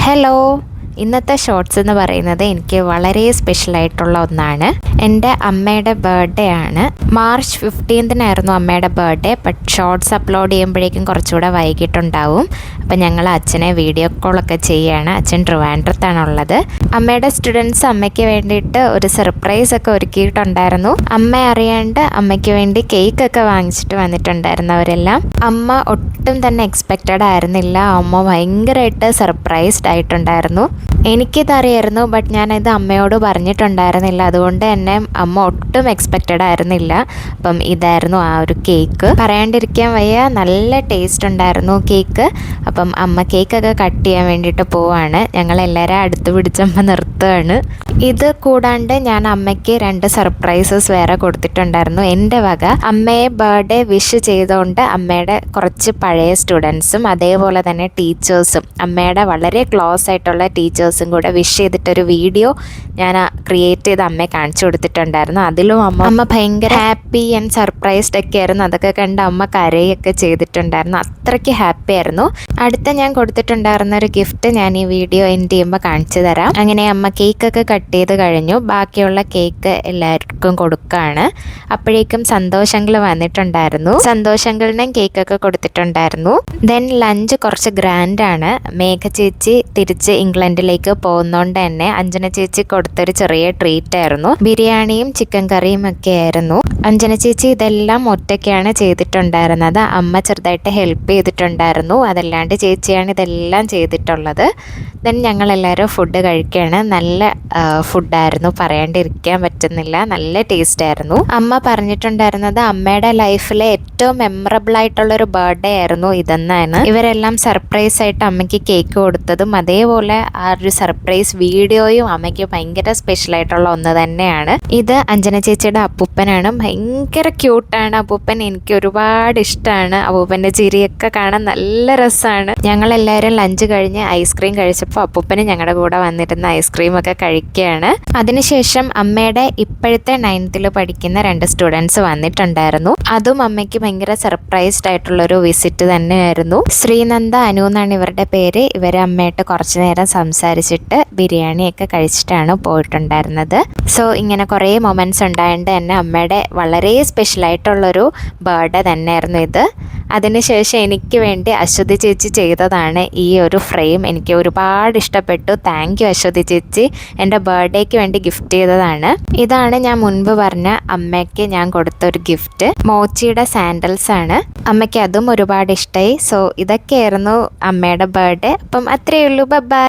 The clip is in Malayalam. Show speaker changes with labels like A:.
A: ഹലോ, ഇന്നത്തെ ഷോർട്സ് എന്ന് പറയുന്നത് എനിക്ക് വളരെ സ്പെഷ്യലായിട്ടുള്ള ഒന്നാണ്. എൻ്റെ അമ്മയുടെ ബർത്ത്ഡേ ആണ്. മാർച്ച് 15-നായിരുന്നു അമ്മയുടെ ബർത്ത്ഡേ. ബട്ട് ഷോർട്സ് അപ്ലോഡ് ചെയ്യുമ്പോഴേക്കും കുറച്ചുകൂടെ വൈകിട്ടുണ്ടാവും. അപ്പം ഞങ്ങൾ അച്ഛനെ വീഡിയോ കോളൊക്കെ ചെയ്യുകയാണ്. അച്ഛൻ ട്രിവാൻഡ്രത്താണുള്ളത്. അമ്മയുടെ സ്റ്റുഡൻസ് അമ്മയ്ക്ക് വേണ്ടിയിട്ട് ഒരു സർപ്രൈസ് ഒക്കെ ഒരുക്കിയിട്ടുണ്ടായിരുന്നു. അമ്മ അറിയാണ്ട് അമ്മയ്ക്ക് വേണ്ടി കേക്കൊക്കെ വാങ്ങിച്ചിട്ട് വന്നിട്ടുണ്ടായിരുന്നു അവരെല്ലാം. അമ്മ ഒട്ടും തന്നെ എക്സ്പെക്റ്റഡ് ആയിരുന്നില്ല. അമ്മ ഭയങ്കരമായിട്ട് സർപ്രൈസ്ഡ് ആയിട്ടുണ്ടായിരുന്നു. എനിക്കിതറിയായിരുന്നു, ബട്ട് ഞാനിത് അമ്മയോട് പറഞ്ഞിട്ടുണ്ടായിരുന്നില്ല. അതുകൊണ്ട് തന്നെ അമ്മ ഒട്ടും എക്സ്പെക്റ്റഡ് ആയിരുന്നില്ല. അപ്പം ഇതായിരുന്നു ആ ഒരു കേക്ക്. പറയാണ്ടിരിക്കാൻ വയ്യ, നല്ല ടേസ്റ്റ് ഉണ്ടായിരുന്നു കേക്ക്. അപ്പം അമ്മ കേക്കൊക്കെ കട്ട് ചെയ്യാൻ വേണ്ടിയിട്ട് പോവാണ്. ഞങ്ങളെല്ലാവരും അടുത്ത് പിടിച്ചമ്മ നിർത്തുകയാണ്. ഇത് കൂടാണ്ട് ഞാൻ അമ്മയ്ക്ക് 2 സർപ്രൈസസ് വേറെ കൊടുത്തിട്ടുണ്ടായിരുന്നു എൻ്റെ വക. അമ്മയെ ബർത്ത്ഡേ വിഷ് ചെയ്തുകൊണ്ട് അമ്മയുടെ കുറച്ച് പഴയ സ്റ്റുഡൻസും അതേപോലെ തന്നെ ടീച്ചേഴ്സും, അമ്മയുടെ വളരെ ക്ലോസ് ആയിട്ടുള്ള ടീച്ചേഴ്സും കൂടെ വിഷ് ചെയ്തിട്ടൊരു വീഡിയോ ഞാൻ ക്രിയേറ്റ് ചെയ്ത് അമ്മയെ കാണിച്ചു കൊടുത്തിട്ടുണ്ടായിരുന്നു. അതിലും അമ്മ ഭയങ്കര ഹാപ്പി ആൻഡ് സർപ്രൈസ്ഡ് ഒക്കെ ആയിരുന്നു. അതൊക്കെ കണ്ട് അമ്മ കരയൊക്കെ ചെയ്തിട്ടുണ്ടായിരുന്നു. അത്രയ്ക്ക് ഹാപ്പി ആയിരുന്നു. അടുത്ത ഞാൻ കൊടുത്തിട്ടുണ്ടായിരുന്ന ഒരു ഗിഫ്റ്റ് ഞാൻ ഈ വീഡിയോ എൻഡ് ചെയ്യുമ്പോൾ കാണിച്ചു തരാം. അങ്ങനെ അമ്മ കേക്കൊക്കെ കട്ട് ചെയ്ത് കഴിഞ്ഞു. ബാക്കിയുള്ള കേക്ക് എല്ലാവർക്കും കൊടുക്കുകയാണ്. അപ്പോഴേക്കും സന്തോഷങ്ങൾ വന്നിട്ടുണ്ടായിരുന്നു. സന്തോഷങ്ങളിനും കേക്കൊക്കെ കൊടുത്തിട്ടുണ്ടായിരുന്നു. ദെൻ ലഞ്ച് കുറച്ച് ഗ്രാൻഡാണ്. മേഘ ചേച്ചി തിരിച്ച് ഇംഗ്ലണ്ടിലേക്ക് പോകുന്നതുകൊണ്ട് തന്നെ അഞ്ജന ചേച്ചി കൊടുത്തൊരു ചെറിയ ട്രീറ്റ് ആയിരുന്നു. ബിരിയാണിയും ചിക്കൻ കറിയും ഒക്കെ ആയിരുന്നു. അഞ്ജന ചേച്ചി ഇതെല്ലാം ഒറ്റയ്ക്കാണ് ചെയ്തിട്ടുണ്ടായിരുന്നത്. അമ്മ ചെറുതായിട്ട് ഹെൽപ്പ് ചെയ്തിട്ടുണ്ടായിരുന്നു. അതല്ലാണ്ട് ചേച്ചിയാണ് ഇതെല്ലാം ചെയ്തിട്ടുള്ളത്. ദെൻ ഞങ്ങളെല്ലാവരും ഫുഡ് കഴിക്കുകയാണ്. നല്ല ഫുഡായിരുന്നു, പറയാണ്ടിരിക്കാൻ പറ്റുന്നില്ല. നല്ല ടേസ്റ്റ് ആയിരുന്നു. അമ്മ പറഞ്ഞിട്ടുണ്ടായിരുന്നത് അമ്മയുടെ ലൈഫിലെ ഏറ്റവും മെമ്മറബിൾ ആയിട്ടുള്ളൊരു ബർത്ത്ഡേ ആയിരുന്നു ഇതെന്നാണ്. ഇവരെല്ലാം സർപ്രൈസ് ആയിട്ട് അമ്മയ്ക്ക് കേക്ക് കൊടുത്തതും അതേപോലെ ആ ഒരു സർപ്രൈസ് വീഡിയോയും അമ്മയ്ക്ക് ഭയങ്കര സ്പെഷ്യൽ ആയിട്ടുള്ള ഒന്ന് തന്നെയാണ്. ഇത് അഞ്ജന ചേച്ചിയുടെ അപ്പൂപ്പനാണ്. ഭയങ്കര ക്യൂട്ടാണ് അപ്പൂപ്പൻ. എനിക്ക് ഒരുപാട് ഇഷ്ടമാണ്. അപ്പൂപ്പൻ്റെ ചിരിയൊക്കെ കാണാൻ നല്ല രസമാണ്. ഞങ്ങളെല്ലാവരും ലഞ്ച് കഴിഞ്ഞ് ഐസ്ക്രീം കഴിച്ചപ്പോൾ അപ്പൂപ്പന് ഞങ്ങളുടെ കൂടെ വന്നിരുന്ന ഐസ്ക്രീം ഒക്കെ കഴിക്കുകയാണ്. അതിനുശേഷം അമ്മയുടെ ഇപ്പോഴത്തെ 9th പഠിക്കുന്ന 2 സ്റ്റുഡൻസ് വന്നിട്ടുണ്ടായിരുന്നു. അതും അമ്മയ്ക്ക് ഭയങ്കര സർപ്രൈസ്ഡ് ആയിട്ടുള്ളൊരു വിസിറ്റ് തന്നെയായിരുന്നു. ശ്രീനന്ദ, അനു എന്നാണ് ഇവരുടെ പേര്. ഇവർ അമ്മയായിട്ട് കുറച്ച് നേരം സംസാരിച്ചിട്ട് ബിരിയാണിയൊക്കെ കഴിച്ചിട്ടാണ് പോയിട്ടുണ്ടായിരുന്നത്. സോ ഇങ്ങനെ കുറേ മൊമെൻറ്റ്സ് ഉണ്ടായതുകൊണ്ട് തന്നെ അമ്മയുടെ വളരെ സ്പെഷ്യലായിട്ടുള്ളൊരു ബർത്ത്ഡേ തന്നെയായിരുന്നു ഇത്. അതിനുശേഷം എനിക്ക് വേണ്ടി അശ്വതി ചേച്ചി ചെയ്തതാണ് ഈ ഒരു ഫ്രെയിം. എനിക്ക് ഒരുപാട് ഇഷ്ടപ്പെട്ടു. താങ്ക് യു അശ്വതി ചേച്ചി. എൻ്റെ ബർത്ത്ഡേക്ക് വേണ്ടി ഗിഫ്റ്റ് ചെയ്തതാണ്. ഇതാണ് ഞാൻ മുൻപ് പറഞ്ഞ അമ്മയ്ക്ക് ഞാൻ കൊടുത്ത ഒരു ഗിഫ്റ്റ്. മോച്ചിയുടെ സാൻഡൽസ് ആണ്. അമ്മയ്ക്ക് അതും ഒരുപാട് ഇഷ്ടമായി. സോ ഇതൊക്കെയായിരുന്നു അമ്മയുടെ ബർത്ത്ഡേ. അപ്പം അത്രയേ ഉള്ളൂ. ബൈ.